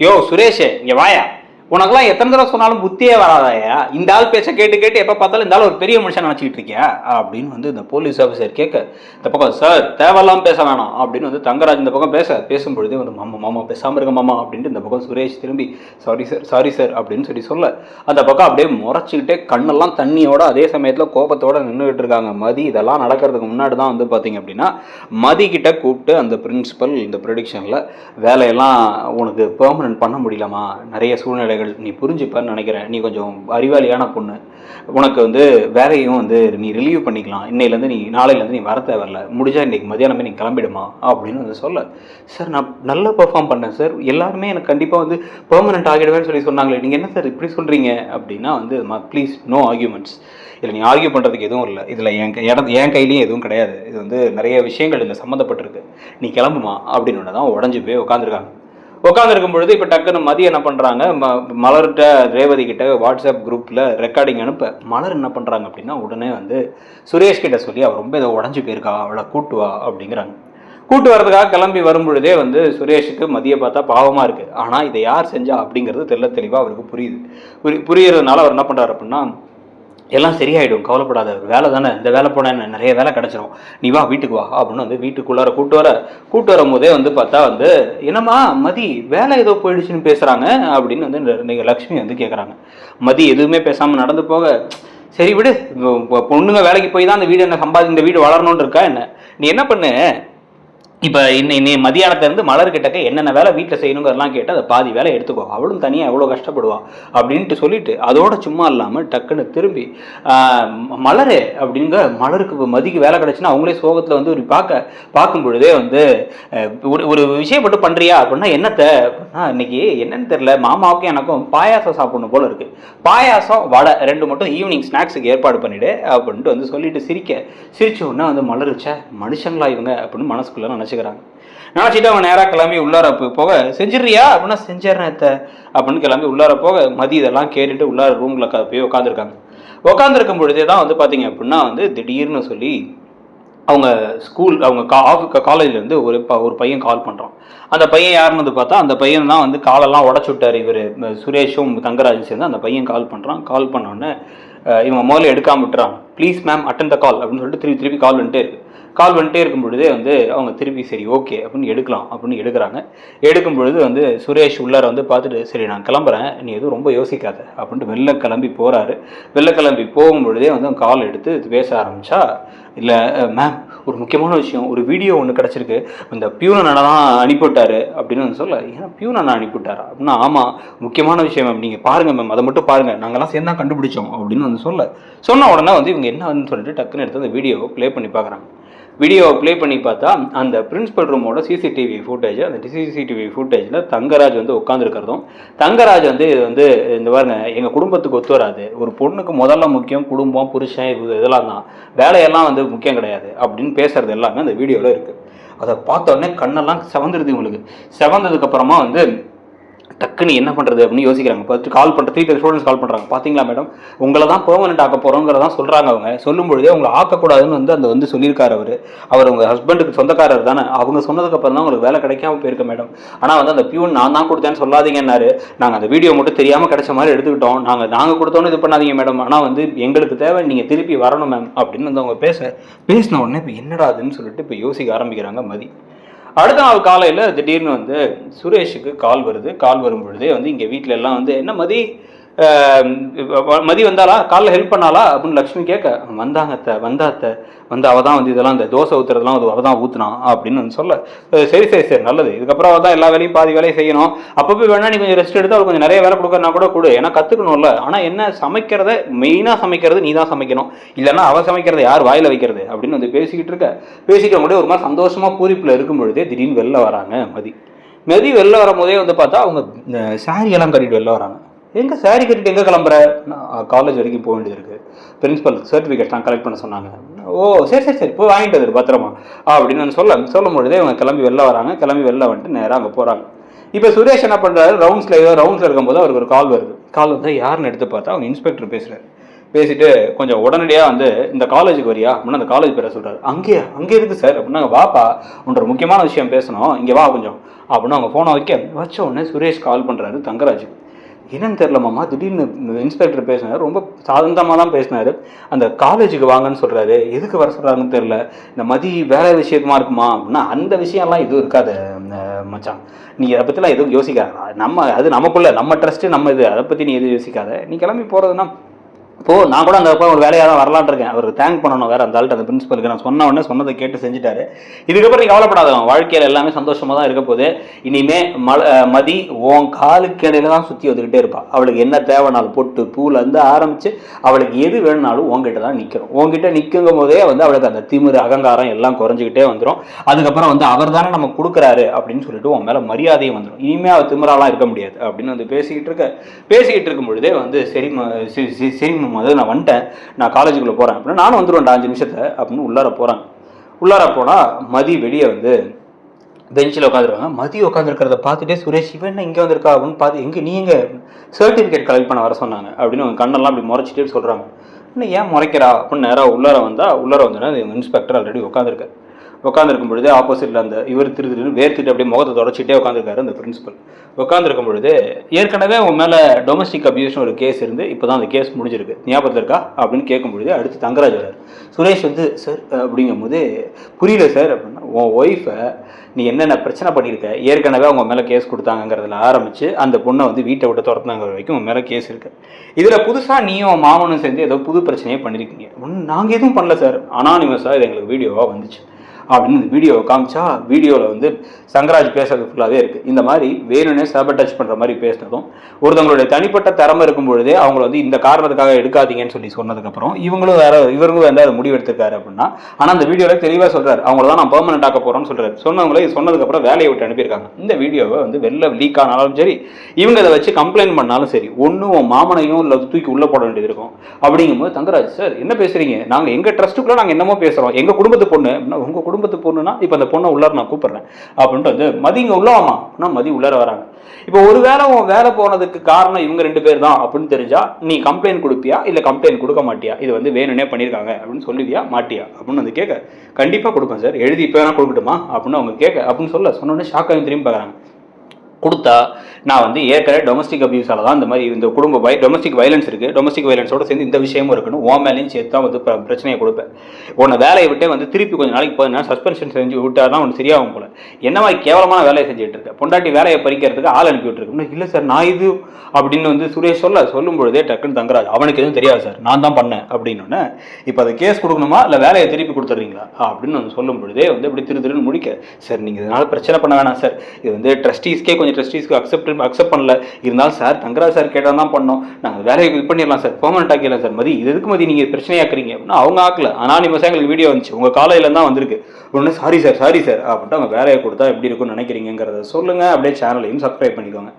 யோ சுரேஷ், இங்க வாயா. உனக்கெல்லாம் எத்தனை தடவை சொன்னாலும் புத்தியே வராதாயா? இந்த ஆள் பேச்ச கேட்டு கேட்டு எப்போ பார்த்தாலும் இந்த ஆள் ஒரு பெரிய மனுஷன் நினச்சிக்கிட்டு இருக்கியா அப்படின்னு வந்து இந்த போலீஸ் ஆஃபீஸர் கேட்க, இந்த பக்கம் சார் தேவையெல்லாம் பேச வேணாம் அப்படின்னு வந்து தங்கராஜ் இந்த பக்கம் பேசும்பொழுதே வந்து மாமா மாமா பேசாமல் இருக்க மாமா அப்படின்ட்டு இந்த பக்கம் சுரேஷ் திரும்பி சாரி சார் அப்படின்னு சொல்ல அந்த பக்கம் அப்படியே முறைச்சிக்கிட்டே கண்ணெல்லாம் தண்ணியோட அதே சமயத்தில் கோபத்தோடு நின்றுகிட்டு இருக்காங்க மதி. இதெல்லாம் நடக்கிறதுக்கு முன்னாடி தான் வந்து பார்த்தீங்க அப்படின்னா மதி கிட்ட கூப்பிட்டு அந்த பிரின்சிபல் இந்த ப்ரொடிக்ஷனில் வேலையெல்லாம் உனக்கு பெர்மனன்ட் பண்ண முடியலமா, நிறைய சூழ்நிலை நீ புரிஞ்சுப்பன்னு நினைக்கிறேன், நீ கொஞ்சம் அறிவாளியான பொண்ணு, உனக்கு வந்து வேலையும் வந்து நீ ரிலீவ் பண்ணிக்கலாம், இன்னையிலேருந்து நீ நாளையிலேருந்து நீ வர தேவையில்ல, முடிஞ்சா இன்றைக்கி மதியானமே நீ கிளம்பிடுமா அப்படின்னு வந்து சொல்ல, சார் நான் நல்லா பெர்ஃபார்ம் பண்ணேன் சார், எல்லாருமே எனக்கு கண்டிப்பாக வந்து பெர்மனெண்ட் ஆகிடுவேன்னு சொன்னாங்களே, நீங்கள் என்ன சார் இப்படி சொல்கிறீங்க அப்படின்னா வந்து ப்ளீஸ் நோ ஆர்கியூமெண்ட்ஸ், இதில் நீ ஆர்கியூ பண்ணுறதுக்கு எதுவும் இல்லை, இதில் என் கையிலையும் எதுவும் கிடையாது, இது வந்து நிறைய விஷயங்கள் இதில் சம்மந்தப்பட்டிருக்கு, நீ கிளம்புமா அப்படின்னு தான் உடஞ்சி போய் உட்காந்துருக்கும் பொழுது இப்போ டக்குன்னு மதி என்ன பண்ணுறாங்க, மலர்கிட்ட ரேவதி கிட்ட வாட்ஸ்அப் குரூப்பில் ரெக்கார்டிங் அனுப்ப, மலர் என்ன பண்ணுறாங்க அப்படின்னா உடனே வந்து சுரேஷ் கிட்ட சொல்லி அவள் ரொம்ப இதை உடஞ்சி போயிருக்கா, அவளை கூட்டு வா அப்படிங்கிறாங்க. கூட்டு வரதுக்காக கிளம்பி வரும்பொழுதே வந்து சுரேஷுக்கு மதியை பார்த்தா பாவமாக இருக்குது, ஆனால் இதை யார் செஞ்சா அப்படிங்கிறது தெளிவாக அவருக்கு புரியுறதுனால அவர் என்ன பண்ணுறாரு அப்படின்னா, எல்லாம் சரியாயிடும் கவலைப்படாத, வேலை தானே, இந்த வேலை போனேன் நிறைய வேலை கிடச்சிரும், நீ வா வீட்டுக்கு வா அப்படின்னு வந்து வீட்டுக்குள்ளார கூட்டு வரும்போதே வந்து பார்த்தா வந்து என்னம்மா மதி வேலை ஏதோ போயிடுச்சுன்னு பேசுகிறாங்க அப்படின்னு வந்து நீங்கள் லக்ஷ்மி வந்து கேட்குறாங்க. மதி எதுவுமே பேசாமல் நடந்து போக, சரி விடு, பொண்ணுங்க வேலைக்கு போய் தான் இந்த வீடு என்ன இந்த வீடு வளரணும்னு இருக்கா என்ன, நீ என்ன பண்ணு, இப்போ இன்னை மதியானத்துலேருந்து மலர்கிட்டக்க என்னென்ன வேலை வீட்டில் செய்யணுங்கிறலாம் கேட்டு அதை பாதி வேலை எடுத்துக்கோ, அவளும் தனியாக எவ்வளோ கஷ்டப்படுவா அப்படின்ட்டு சொல்லிட்டு அதோட சும்மா இல்லாமல் டக்குன்னு திரும்பி மலரே அப்படிங்க மலருக்கு மதிக்கு வேலை கிடச்சுன்னா அவங்களே சோகத்தில் வந்து ஒரு பார்க்கும் பொழுதே வந்து ஒரு விஷயம் மட்டும் பண்ணுறியா அப்படின்னா என்னத்தை அப்படின்னா, இன்னைக்கு என்னன்னு தெரியல, மாமாவுக்கும் எனக்கும் பாயாசம் சாப்பிடணும் போல இருக்குது, பாயாசம் வடை ரெண்டு மட்டும் ஈவினிங் ஸ்நாக்ஸுக்கு ஏற்பாடு பண்ணிவிடு அப்படின்ட்டு வந்து சொல்லிட்டு சிரிச்ச உடனே வந்து மலருச்சா மனுஷங்களா இவங்க அப்படின்னு மனசுக்குள்ள நினச்சிட்டு அவங்க நேராக கிளம்பி உள்ளார போக, செஞ்சிடறியா அப்படின்னா செஞ்சிடறேன் அப்படின்னு கிளம்பி உள்ளார போக மதி இதெல்லாம் கேட்டுட்டு உள்ளார ரூம்ல போய் உட்காந்துருக்கும் பொழுதே தான் வந்து பார்த்தீங்க அப்படின்னா வந்து திடீர்னு சொல்லி அவங்க காலேஜ்லேருந்து ஒரு பையன் கால் பண்ணுறான். அந்த பையன் யாருன்னு வந்து பார்த்தா அந்த பையன் தான் வந்து காலெல்லாம் உடச்சு விட்டார், இவர் சுரேஷும் தங்கராஜும் சேர்ந்து அந்த பையன் கால் பண்ணுறான். கால் பண்ணோடனே இவங்க முதல்ல எடுக்காம விட்டுறாங்க. ப்ளீஸ் மேம் அட்டன் த கால் அப்படின்னு சொல்லிட்டு திருப்பி கால் வந்துட்டே இருக்கும் பொழுதே வந்து அவங்க திருப்பி சரி ஓகே அப்படின்னு எடுக்கலாம் அப்படின்னு எடுக்கும் பொழுது வந்து சுரேஷ் உள்ளார வந்து பார்த்துட்டு, சரி நான் கிளம்புறேன், நீ எதுவும் ரொம்ப யோசிக்காத அப்படின்ட்டு வெளில கிளம்பி போகும் பொழுதே வந்து அவங்க கால் எடுத்து பேச ஆரம்பிச்சா, இல்லை மேம் ஒரு முக்கியமான விஷயம், ஒரு வீடியோ ஒன்று கிடச்சிருக்கு, இந்த பியூன் அண்ணா தான் அனுப்பிவிட்டாரு அப்படின்னு வந்து சொல்ல, ஏன்னா பியூன் அண்ணா அனுப்பிவிட்டாரா அப்படின்னா, ஆமாம் முக்கியமான விஷயம் மேம், நீங்கள் பாருங்கள் மேம், அதை மட்டும் பாருங்கள், நாங்கள்லாம் சேர்ந்து தான் கண்டுபிடிச்சோம் அப்படின்னு வந்து சொன்ன உடனே வந்து இவங்க என்னன்னு சொல்லிட்டு டக்குன்னு எடுத்து அந்த வீடியோவை ப்ளே பண்ணி பார்க்குறாங்க. வீடியோவை ப்ளே பண்ணி பார்த்தா அந்த பிரின்சிபல் ரூமோட சிசிடிவி ஃபுட்டேஜ், அந்த சிசிடிவி ஃபுட்டேஜில் தங்கராஜ் வந்து உட்காந்துருக்கிறதும், தங்கராஜ் வந்து இது வந்து இந்த பாருங்க எங்கள் குடும்பத்துக்கு ஒத்து வராது, ஒரு பொண்ணுக்கு முதல்ல முக்கியம் குடும்பம் புருஷன் இதெல்லாம் தான், வேலையெல்லாம் வந்து முக்கியம் கிடையாது அப்படின்னு பேசுறது எல்லாமே அந்த வீடியோவில் இருக்குது. அதை பார்த்த உடனே கண்ணெல்லாம் செவந்துடுது இவங்களுக்கு. செவந்ததுக்கப்புறமா வந்து டக்குன்னு என்ன பண்ணுறது அப்படின்னு யோசிக்கிறாங்க. ஃபஸ்ட்டு கால் பண்ணுற 3 ஸ்டூடெண்ட்ஸ் கால் பண்ணுறாங்க. பார்த்தீங்களா மேடம், உங்களை தான் பெர்மனெண்ட் ஆக்க போகிறோங்கிறதான் சொல்கிறாங்க. அவங்க சொல்லும்பொழுதே உங்களை ஆக்கக்கூடாதுன்னு வந்து சொல்லியிருக்காரு அவர் உங்கள் ஹஸ்பண்டுக்கு சொந்தக்காரர் தானே, அவங்க சொன்னதுக்கப்புறம் தான் உங்களுக்கு வேலை கிடைக்காம போயிருக்க மேடம், ஆனால் வந்து அந்த பியூன் நான் தான் கொடுத்தேன்னு சொல்லாதீங்கன்னாரு, நாங்கள் அந்த வீடியோ மட்டும் தெரியாமல் கிடைச்ச மாதிரி எடுத்துக்கிட்டோம், நாங்கள் கொடுத்தோன்னு இது பண்ணாதீங்க மேடம், ஆனால் வந்து எங்களுக்கு தேவை நீங்கள் திருப்பி வரணும் மேம் அப்படின்னு வந்து அவங்க பேசின உடனே இப்போ என்னடாதுன்னு சொல்லிட்டு இப்போ யோசிக்க ஆரம்பிக்கிறாங்க மதி. அடுத்த நாள் காலையில் திடீர்னு வந்து சுரேஷுக்கு கால் வரும் பொழுதே வந்து இங்கே வீட்டில எல்லாம் வந்து என்ன மதி வந்தாளா, காலில் ஹெல்ப் பண்ணாளா அப்படின்னு லக்ஷ்மி கேட்க, வந்த அவள் தான் வந்து இதெல்லாம் இந்த தோசை ஊற்றுறதுலாம் அவள் தான் ஊற்றுனான் அப்படின்னு வந்து சொல்ல, சரி நல்லது, இதுக்கப்புறம் அவள் தான் எல்லா வேலையும் பாதி வேலையும் செய்யணும், அப்போ வேணா நீ கொஞ்சம் ரெஸ்ட் எடுத்து அவள் கொஞ்சம் நிறைய வேலை கொடுக்கறனா கூட கொடு, ஏன்னா கற்றுக்கணும்ல, ஆனால் என்ன மெயினாக சமைக்கிறது நீ தான் சமைக்கணும், இல்லைன்னா அவள் சமைக்கிறத யார் வாயில் வைக்கிறது அப்படின்னு வந்து பேசிக்கிட்ட கூட ஒரு மாதிரி சந்தோஷமாக பூரிப்பில் இருக்கும் பொழுதே திடீர்னு வெளில வராங்க மதி வெளில வரும்போதே வந்து பார்த்தா அவங்க இந்த சாரி எல்லாம் கட்டிட்டு வெளில வராங்க. எங்கே சாரி கட்டிட்டு எங்கே கிளம்புற, காலேஜ் வரைக்கும் போக வேண்டியது இருக்குது, பிரின்சிபல் சர்டிஃபிகேட்லாம் கலெக்ட் பண்ண சொன்னாங்க, ஓ சரி போய் வாங்கிட்டு வந்துரு பத்திரமா அப்படின்னு சொல்லும் பொழுதே அவங்க கிளம்பி வெளில வந்துட்டு நேராக அங்கே போகிறாங்க. இப்போ சுரேஷ் என்ன பண்ணுறாரு, ரவுண்ட்ஸில் இருக்கும்போது அவருக்கு ஒரு கால் வந்தால் யாருன்னு எடுத்து பார்த்தா அவங்க இன்ஸ்பெக்டர் பேசுகிறார். பேசிட்டு கொஞ்சம் உடனடியாக வந்து இந்த காலேஜுக்கு வரியா அப்படின்னா அந்த காலேஜ் பேரை சொல்கிறாரு. அங்கே இருக்கு சார் அப்படின்னா, வாப்பா உன்ற முக்கியமான விஷயம் பேசணும், இங்கே வா கொஞ்சம் அப்படின்னு அவங்க ஃபோனை வச்ச உடனே சுரேஷ் கால் பண்ணுறாரு தங்கராஜுக்கு. என்னன்னு தெரியல மாமா, திடீர்னு இன்ஸ்பெக்டர் பேசினார், ரொம்ப சாதந்தமாக தான் பேசினார். அந்த காலேஜுக்கு வாங்கன்னு சொல்கிறாரு, எதுக்கு வர சொல்கிறாருன்னு தெரில, இந்த மதி வேலை விஷயமா இருக்குமா அப்படின்னா, அந்த விஷயம்லாம் எதுவும் இருக்காது மச்சான், நீ அதை பற்றிலாம் எதுவும் யோசிக்காத, அது நமக்குள்ள நம்ம ட்ரஸ்ட்டு நம்ம இது, அதை பற்றி நீ எதுவும் யோசிக்காத, நீ கிளம்பி போகிறதுனா இப்போது நான் கூட அந்த ஒரு வேலையாக தான் வரலான் இருக்கேன். அவருக்கு தேங்க் பண்ணணும் வேறு அந்த ஆள்கிட்ட, அந்த பிரின்சிபலுக்கு நான் சொன்ன உடனே சொன்னதை கேட்டு செஞ்சுட்டாரு. இதுக்கப்புறம் நீ கவலைப்படாத, வாழ்க்கையில் எல்லாமே சந்தோஷமாக தான் இருக்க போது. இனிமே மதி உன் காலுக்கு இடையில தான் சுற்றி வந்துக்கிட்டே இருப்பாள். அவளுக்கு என்ன தேவைனாலும் பொட்டு பூலேருந்து ஆரம்பித்து அவளுக்கு எது வேணுனாலும் உங்ககிட்ட தான் நிற்கிறோம். உங்ககிட்ட நிற்குங்கும் போதே வந்து அவளுக்கு அந்த திமிரு அகங்காரம் எல்லாம் குறைஞ்சிக்கிட்டே வந்துடும். அதுக்கப்புறம் வந்து அவர் தானே நம்ம கொடுக்குறாரு அப்படின்னு சொல்லிட்டு உன் மேலே மரியாதையும் வந்துடும். இனிமேல் அவர் திமிராலாம் இருக்க முடியாது அப்படின்னு வந்து பேசிக்கிட்டு இருக்கும் பொழுதே வந்து சரி முதல்ல நான் வந்துட்டேன், நான் காலேஜுக்குள்ளே போகிறேன் அப்படின்னா, நானும் வந்துடுவேன்டா 5 நிமிஷத்தை அப்படின்னு உள்ளார போனால் மதி வெளியே வந்து பெஞ்சில் உட்காந்துருவாங்க. மதி உட்காந்துருக்கிறத பார்த்துட்டே சுரேஷ் இவன் என்ன இங்கே வந்திருக்கா அப்படின்னு பார்த்து, எங்கே நீங்கள் சர்டிஃபிகேட் கலெக்ட் பண்ண வர சொன்னாங்க அப்படின்னு அவங்க கண்ணெல்லாம் அப்படி முறைச்சிட்டே சொல்கிறாங்க. இன்னும் ஏன் முறைக்கிறா அப்படின்னு நேராக உள்ளார வந்தோன்னா இன்ஸ்பெக்டர் ஆல்ரெடி உட்காந்துருக்கும் பொழுது ஆப்போசிட்டில் அந்த இவர் திருன்னு வேர்த்துட்டு அப்படியே முகத்தை தொடச்சிட்டே உட்காந்துருக்காரு அந்த பிரின்சிபல். உட்காந்துருக்கும் பொழுது ஏற்கனவே உன் மேலே டொமஸ்டிக் அபியூஸ்னு ஒரு கேஸ் இருந்து இப்போ தான் அந்த கேஸ் முடிஞ்சிருக்கு, ஞாபகத்தில் இருக்கா அப்படின்னு கேட்கும் பொழுது அடுத்து தங்கராஜ் வரார். சுரேஷ் வந்து சார் அப்படிங்கும் போது புரியல சார் அப்படின்னா, உன் ஒய்ஃபை நீ என்னென்ன பிரச்சனை பண்ணியிருக்க, ஏற்கனவே அவங்க மேலே கேஸ் கொடுத்தாங்கிறதுல ஆரம்பித்து அந்த பொண்ணை வந்து வீட்டை விட்டு துரத்துனாங்கிற வரைக்கும் உன் மேலே கேஸ் இருக்குது. இதில் புதுசாக நீயும் மாமனும் சேர்ந்து ஏதோ புது பிரச்சனையே பண்ணியிருக்கீங்க. நாங்கள் எதுவும் பண்ணல சார், அனானிமஸாக இது எங்களுக்கு வீடியோவாக வந்துச்சு அப்படின்னு இந்த வீடியோவை காமிச்சா வீடியோவில் வந்து சங்கராஜ் பேசுறது ஃபுல்லாகவே இருக்குது. இந்த மாதிரி வேணும்னே சாபட்டாச் பண்ணுற மாதிரி பேசினதும், ஒருத்தவங்களுடைய தனிப்பட்ட திறமை இருக்கும் பொழுதே அவங்கள வந்து இந்த காரணத்துக்காக எடுக்காதீங்கன்னு சொல்லி சொன்னதுக்கப்புறம் இவங்களும் வந்து அதை முடிவு எடுத்திருக்காரு அப்படின்னா, ஆனால் அந்த வீடியோவில் தெளிவாக சொல்கிறார், அவங்கள தான் நான் பெர்மனெண்ட் ஆக்க போகிறோன்னு சொல்கிறார். சொன்னவங்களே சொன்னதுக்கப்புறம் வேலையை விட்டு அனுப்பியிருக்காங்க. இந்த வீடியோவை வந்து வெளில லீக் ஆனாலும் சரி, இவங்க அதை வச்சு கம்ப்ளைண்ட் பண்ணாலும் சரி, ஒன்றும் மாமனையும் இல்லை தூக்கி உள்ளே போட வேண்டியது இருக்கும். அப்படிங்கும்போது தங்கராஜ் சார் என்ன பேசுகிறீங்க, நாங்கள் எங்கள் ட்ரஸ்ட்டுக்குள்ளே நாங்கள் என்னமோ பேசுகிறோம், எங்கள் குடும்பத்து பொண்ணு அப்படின்னா, உங்கள் குடும்பத்து பொண்ணுன்னா இப்போ அந்த பொண்ணை உள்ளார நான் கூப்பிட்றேன் அப்படின்ட்டு வந்து மதி இங்கே உள்ளவாமா அப்படின்னா மதி உள்ளார வராங்க. இப்போ ஒரு வேலை போனதுக்கு காரணம் இவங்க 2 பேர் தான் அப்படின்னு தெரிஞ்சா நீ கம்ப்ளைண்ட் கொடுப்பியா இல்லை கம்ப்ளைண்ட் கொடுக்க மாட்டியா, இது வந்து வேணும்னே பண்ணியிருக்காங்க அப்படின்னு சொல்லுவியா மாட்டியா அப்படின்னு வந்து கேட்க, கண்டிப்பாக கொடுப்பேன் சார், எழுதி இப்போ வேணா கொடுக்கட்டுமா அப்படின்னு அவங்க கேட்க அப்படின்னு சொன்னோடனே ஷாக்காக திரும்பி பார்க்குறாங்க. கொடுத்தா நான் வந்து ஏற்கனவே டொமஸ்டிக் அபியூஸால் தான் இந்த மாதிரி இந்த குடும்ப டொமஸ்டிக் வயலன்ஸ் இருக்குது, டொமஸ்டிக் வயலன்ஸோட சேர்ந்து இந்த விஷயமும் இருக்கணும், ஓ மேலேயும் சேர்த்து தான் வந்து பிரச்சனையை கொடுப்பேன். உன்னை வேலையை விட்டே வந்து திருப்பி கொஞ்சம் நாளைக்கு 10 நாள் சஸ்பென்ஷன் செஞ்சு விட்டால் தான் ஒன்று சரியாகும் போல, என்ன மாதிரி கேவலமான வேலையை செஞ்சுட்டு இருக்கேன், பொண்டாட்டி வேலையை பறிக்கிறதுக்கு ஆள் அனுப்பி விட்டுருக்கேன். இல்லை சார் நான் இது அப்படின்னு வந்து சுரேஷ் சொல்லும் பொழுதே டக்குன்னு தங்கராஜ் அவனுக்கு எதுவும் தெரியாது சார், நான் தான் பண்ணேன் அப்படின்னு. இப்போ அதை கேஸ் கொடுக்கணுமா இல்லை வேலையை திருப்பி கொடுத்துட்றீங்களா அப்படின்னு வந்து சொல்லும் பொழுதே வந்து இப்படி திருன்னு முடிக்க, சார் நீங்கள் இதனால் பிரச்சனை பண்ண வேணாம் சார், இது வந்து ட்ரஸ்டீஸ்க்கே கொஞ்சம் ட்ரஸ்டீஸ்க்கு அக்செப்ட் பண்ணல, இருந்தாலும் சார் தங்கராஜ் சார் கேட்டால் தான் பண்ணோம், நாங்கள் வேலையை இது பண்ணிடலாம் சார், பெர்மனெண்ட் ஆக்கிடலாம் சார், மதி இது எதுக்கு மதி நீங்கள் பிரச்சனையாக்குறீங்க அப்படின்னா அவங்க ஆக்கல, அனானிமஸாக எங்களுக்கு வீடியோ வந்துச்சு உங்கள் காலையில் தான் வந்திருக்கு ஒன்று, சாரி சார் அப்படின்ட்டு அவங்க வேலையை கொடுத்தா எப்படி இருக்கும்னு நினைக்கிறீங்கிறத சொல்லுங்கள். அப்படியே சேனலையும் சப்ஸ்கிரைப் பண்ணிக்கோங்க.